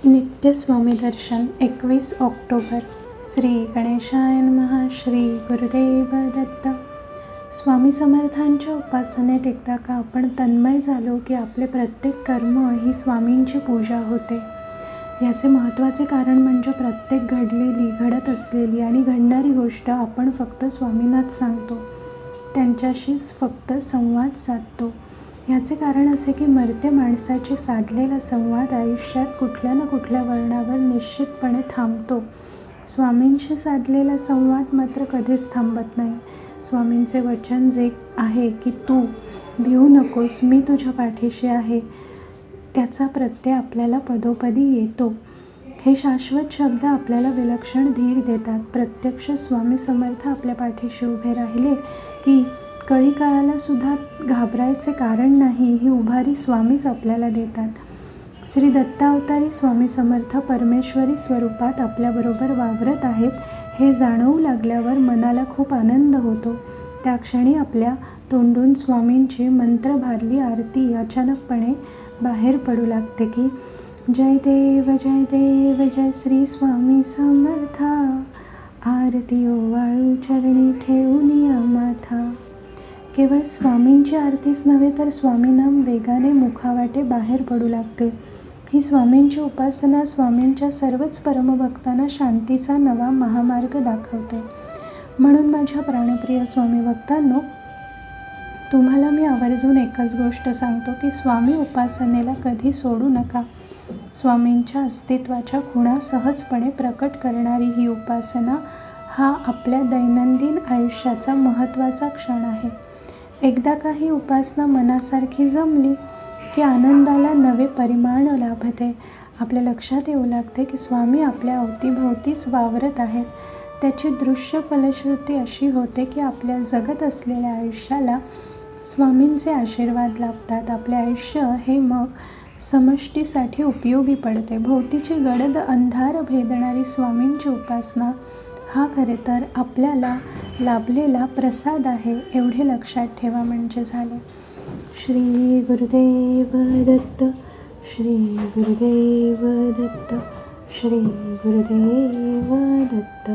नित्य स्वामी दर्शन 21 ऑक्टोबर. श्री गणेशाय नमः. श्री गुरुदेव दत्त. स्वामी समर्थांच्या उपासनेत एकदा का आपण तन्मय झालो की आपले प्रत्येक कर्म ही स्वामींची पूजा होते. याचे महत्त्वाचे कारण म्हणजे प्रत्येक घडलेली, घडत असलेली आणि घडणारी गोष्ट आपण फक्त स्वामींनाच सांगतो, त्यांच्याशीच फक्त संवाद साधतो. ह्याचे कारण असे की मर्त्य माणसाचे साधलेला संवाद आयुष्यात कुठल्या ना कुठल्या वळणावर निश्चितपणे थांबतो. स्वामींशी साधलेला संवाद मात्र कधीच थांबत नाही. स्वामींचे वचन जे आहे की तू भिवू नकोस, मी तुझ्या पाठीशी आहे, त्याचा प्रत्यय आपल्याला पदोपदी येतो. हे शाश्वत शब्द आपल्याला विलक्षण धीर देतात. प्रत्यक्ष स्वामी समर्थ आपल्या पाठीशी उभे राहिले की कळी काळाला सुद्धा घाबरायचे कारण नाही, ही उभारी स्वामीच आपल्याला देतात. श्री दत्तावतारी स्वामी समर्थ परमेश्वरी स्वरूपात आपल्याबरोबर वावरत आहेत हे जाणवू लागल्यावर मनाला खूप आनंद होतो. त्या क्षणी आपल्या तोंडून स्वामींची मंत्रभारली आरती अचानकपणे बाहेर पडू लागते की जय देव जय श्री स्वामी समर्था, आरती ओवाळू चरणी ठेवून माथा. केवळ स्वामींची आरतीच नव्हे तर स्वामीनाम वेगाने मुखावाटे बाहेर पडू लागते. ही स्वामींची उपासना स्वामींच्या सर्वच परमभक्तांना शांतीचा नवा महामार्ग दाखवते. म्हणून माझ्या प्राणप्रिय स्वामी भक्तांनो, तुम्हाला मी आवर्जून एकच गोष्ट सांगतो की स्वामी उपासनेला कधी सोडू नका. स्वामींच्या अस्तित्वाच्या खुणा सहजपणे प्रकट करणारी ही उपासना हा आपल्या दैनंदिन आयुष्याचा महत्त्वाचा क्षण आहे. एकदा का ही उपासना मनासारखी जमली की आनंदाला नवे परिमाण लाभते. आपल्या लक्षात येऊ लागते की स्वामी आपल्या अवतीभोवतीच वावरत आहेत. त्याची दृश्य फलश्रुती अशी होते की आपल्या जगत असलेल्या आयुष्याला स्वामींचे आशीर्वाद लाभतात. आपले आयुष्य हे मग समष्टीसाठी उपयोगी पडते. भोवतीची गडद अंधार भेदणारी स्वामींची उपासना हा खरे तर आपल्याला लाभलेला प्रसाद आहे, एवढे लक्षात ठेवा म्हणजे झाले. श्री गुरुदेव दत्त. श्री गुरुदेव दत्त. श्री गुरुदेव दत्त.